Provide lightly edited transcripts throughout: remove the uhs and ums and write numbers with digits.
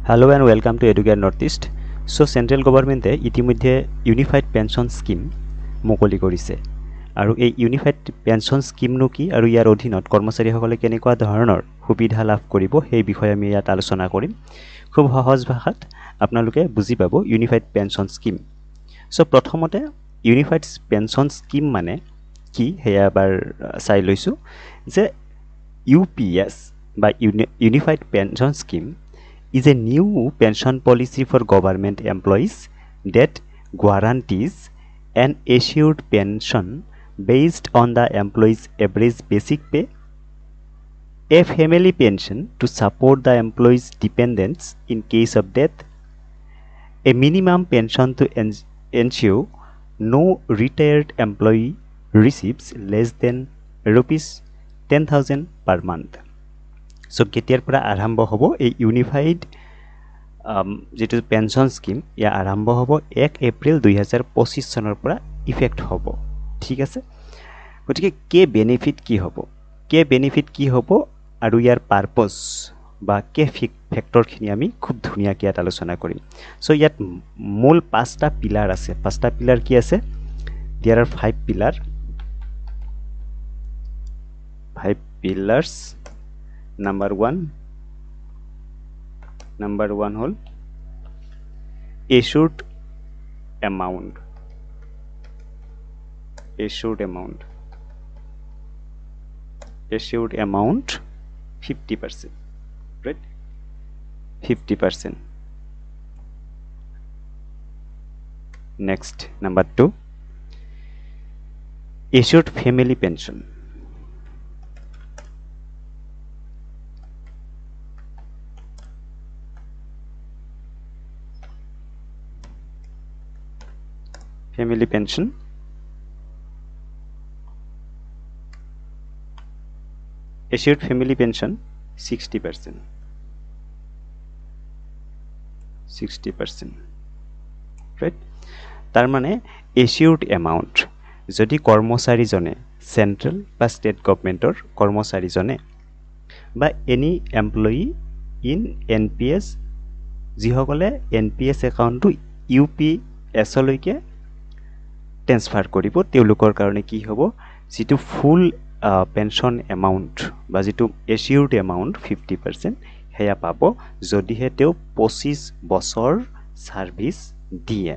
Hello and welcome to Educare Northeast. So Central Government ইতিমধ্যে unified pension scheme মুকলি কৰিছে আৰু এই ইউনিফাইড পেনশন স্কিমনো কি আৰু ইয়াৰ অধীনত কৰ্মচাৰীসকলে কেনেকুৱা ধৰণৰ সুবিধা লাভ কৰিব সেই বিষয়ে আমি ইয়াত আলোচনা কৰিম। খুব সহজ ভাষাত আপোনালোকে বুজি পাব ইউনিফাইড পেনশন স্কিম। সো প্ৰথমতে ইউনিফাইড পেনশন স্কিম মানে কি হেয়া এবাৰ চাই লৈছো যে UPS বা unified pension scheme is a new pension policy for government employees that guarantees an assured pension based on the employee's average basic pay, a family pension to support the employee's dependents in case of death, a minimum pension to ensure no retired employee receives less than rupees 10,000 per month. So কেতিয়াৰ পৰা আৰম্ভ হ'ব এই unified যেটো pension scheme ইয়া আৰম্ভ হ'ব 1 এপ্ৰিল 2025 চনৰ পৰা ইফেক্ট হ'ব। ঠিক আছে, গতিকে কে বেনিফিট কি হ'ব আৰু ইয়াৰ পাৰপজ বা কে ফেক্টৰখিনি আমি খুব ধুনীয়াকৈ ইয়াত আলোচনা কৰিম। সো ইয়াত মূল 5টা পিলাৰ আছে। 5টা পিলাৰ কি আছে? There are 5 pillars. Number one হল assured amount 50%, right? 50%. Next, number 2, assured family pension. Family pension, assured family pension 60%, right? তাৰ মানে assured amount যদি কৰ্মচাৰীজনে সেন্ট্ৰেল বা ষ্টেট গভৰ্নমেন্টৰ কৰ্মচাৰীজনে বা এনি এমপ্লয়ী ইন NPS যিসকলে NPS একাউণ্টটো UPS লৈকে ট্ৰান্সফাৰ কৰিব, তেওঁলোকৰ কাৰণে কি হ'ব, যেটো ফুল পেনশন এমাউণ্ট বা যেটো এচিউৰ্ড এমাউণ্ট 50% হেয়া পাব যদিহে তেওঁ 25 বছৰ সাৰ্ভিস দিয়ে।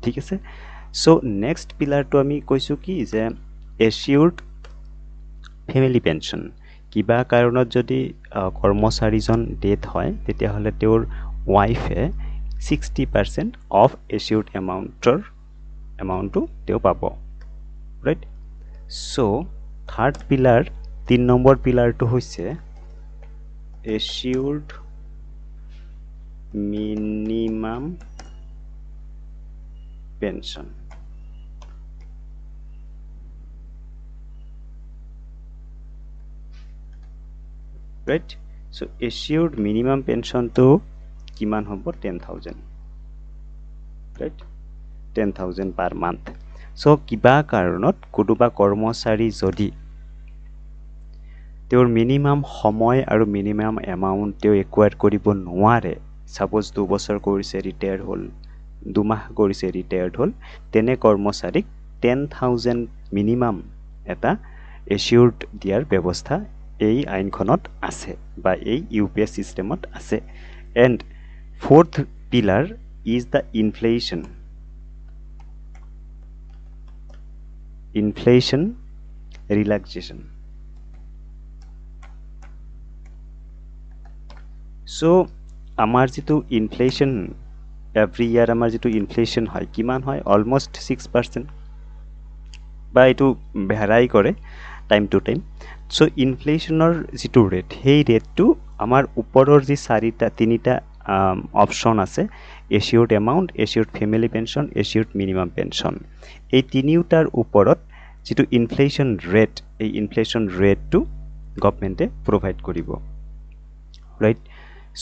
ঠিক আছে। সো নেক্সট পিলাৰটো আমি কৈছো কি যে এচিউৰ্ড ফ্যামিলি পেনশন। কিবা কাৰণত যদি কৰ্মচাৰীজন ডেথ হয় তেতিয়াহলে তেওঁৰ ওয়াইফে 60% অফ এচিউৰ্ড এমাউণ্টটো তেওঁ পাব, right? So third pillar 3 number পিলাৰটো হৈছে assured minimum pension. Right? So assured minimum পেনশনটো কিমান হ'ব? 10,000, ৰাইট? 10,000 per month. সো কিবা কাৰণত কোনোবা কৰ্মচাৰী যদি তেওঁৰ মিনিমাম সময় আৰু মিনিমাম এমাউণ্ট তেওঁ একুৱায়াৰ কৰিব নোৱাৰে, সাপোজ 2 বছৰ কৰিছে ৰিটায়াৰ হ'ল, 2 মাহ কৰিছে ৰিটায়াৰ্ড হ'ল, তেনে কৰ্মচাৰীক 10,000 মিনিমাম এটা এচিউৰ্ড দিয়াৰ ব্যৱস্থা এই আইনখনত আছে বা এই UPS সিস্টেমত আছে। And fourth pillar is the inflation relaxation. So আমাৰ যেটো ইনফ্লেশন এভৰি ইয়াৰ আমাৰ যেটো ইনফ্লেশন হয় কিমান হয়? অলমোস্ট 6% বা এটো ভেৰাই কৰে টাইম টু টাইম। সো ইনফ্লেশনৰ যেটো ৰেট সেই ৰেটটো আমাৰ ওপৰৰ যে তিনিটা অপশন আছে, assured amount, assured family pension, assured minimum pension, এই তিনিওটাৰ ওপৰত যেটো ইনফ্লেশন ৰেট, এই ইনফ্লেশন ৰেটটো গভৰ্নমেন্টে প্ৰভাইড কৰিব, ৰাইট?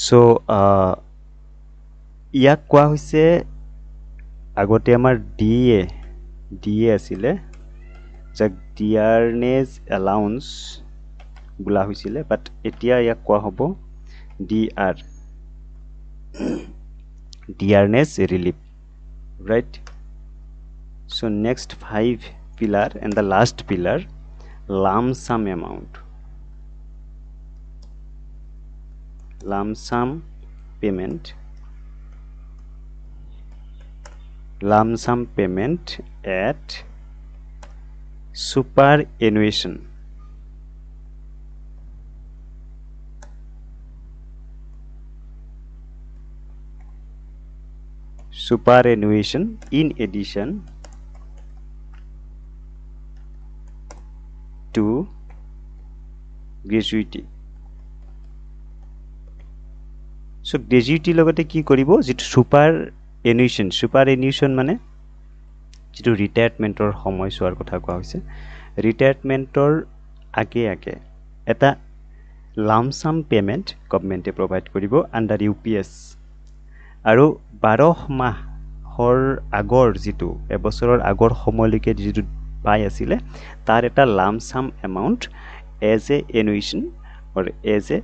সো ইয়াক কোৱা হৈছে আগতে আমাৰ ডিএ আছিলে, যাক ডিয়াৰনেছ এলাউন্স বোলা হৈছিলে, বাট এতিয়া ইয়াক কোৱা হ'ব DR dearness relief, right? So next 5 pillar and the last pillar, lump sum amount. Lump sum payment. Lump sum payment at superannuation. Superannuation in addition to gratuity. So gratuity লগতে কি কৰিব, যেটো superannuation মানে যেটো ৰিটায়াৰমেন্টৰ সময়ছোৱাৰ কথা কোৱা হৈছে, ৰিটায়াৰমেন্টৰ আগে এটা লাম্প সাম পেমেন্ট গভৰ্ণমেণ্টে প্ৰভাইড কৰিব আন্ডাৰ ইউপিএছ, আৰু 12 মাহৰ আগৰ যেটো এবছৰৰ আগৰ সময়লৈকে যেটো পাই আছিলে তাৰ এটা lump sum amount as a annuation or as a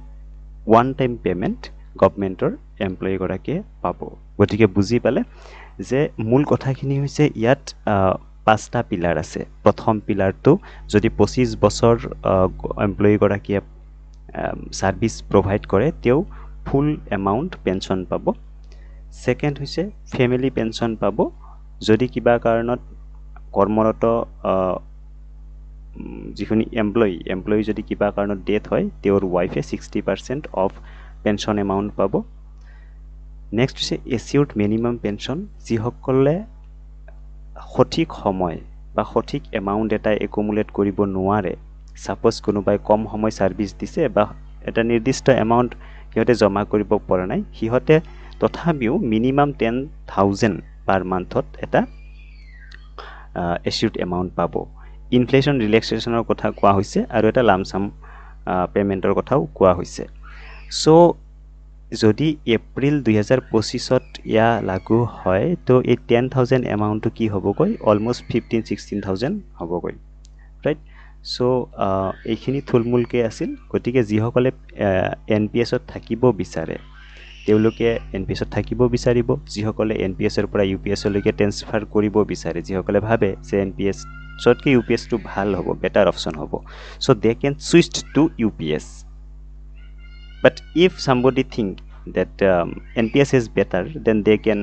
one time payment গভৰ্ণমেণ্টৰ এমপ্লয়ী গৰাকীয়ে পাব। গতিকে বুজি পালে যে মূল কথাখিনি হৈছে ইয়াত 5টা পিলাৰ আছে। প্ৰথম পিলাৰটো যদি 25 বছৰ এমপ্লয়ী গৰাকীয়ে সাৰ্ভিস প্ৰভাইড কৰে তেও ফুল এমাউন্ট পেনশন পাব। সেকেন্ড হৈছে ফ্যামিলি পেনশন পাব যদি কিবা কাৰণত কৰ্মৰত যিখিনি এমপ্লয়ী যদি কিবা কাৰণত ডেথ হয় তেওঁৰ ওয়াইফে 60% অফ পেনশন এমাউন্ট পাব। নেক্সট হৈছে এচিউৰ্ড মিনিমাম পেনশন, যিসকলে সঠিক সময় বা সঠিক এমাউন্ট এটা একুমুলেট কৰিব নোৱাৰে, সাপোজ কোনোবাই কম সময় সাৰ্ভিস দিছে বা এটা নিৰ্দিষ্ট এমাউন্ট সিহঁতে জমা কৰিব পৰা নাই, সিহঁতে তথাপিও মিনিমাম 10,000 পাৰ মান্থত এটা এচিউৰ্ড এমাউন্ট পাব। ইনফ্লেশন ৰিলেক্সেশনৰ কথা কোৱা হৈছে আৰু এটা লাম্প সাম পেমেন্টৰ কথাও কোৱা হৈছে। সো যদি এপ্ৰিল 2025ত ইয়া লাগু হয় তো এই 10,000 এমাউন্টটো কি হ'বগৈ, অলমোস্ট 15-16,000 হ'বগৈ, ৰাইট? সো এইখিনি থুলমূলকে আছিল। গতিকে যিসকলে এনপিএছত থাকিব বিচাৰে তেওঁলোকে এনপিএছত থাকিব বিচাৰিব, যিসকলে এনপিএছৰ পৰা ইউপিএছলৈকে ট্ৰান্সফাৰ কৰিব বিচাৰে, যিসকলে ভাবে যে এনপিএছতকৈ ইউপিএছটো ভাল হ'ব, বেটাৰ অপশ্যন হ'ব, so they can switch to UPS. But if somebody think that NPS is better, then they can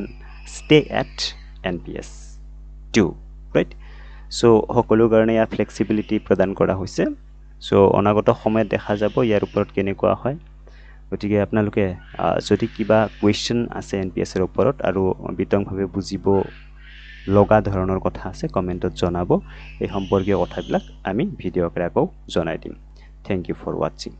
stay at NPS too, right? So সকলো কাৰণে ইয়া ফ্লেক্সিবিলিটি প্ৰদান কৰা হৈছে। সো অনাগত সময়ত দেখা যাব ইয়াৰ ওপৰত কেনেকুৱা হয়। গতিকে আপোনালোকে যদি কিবা কুৱেশ্যন আছে এনপিএছৰ ওপৰত আৰু বিতংভাৱে বুজিব লগা ধৰণৰ কথা আছে কমেণ্টত জনাব। এই সম্পৰ্কীয় কথাবিলাক আমি ভিডিঅ' আকাৰে আকৌ জনাই দিম। Thank you for watching.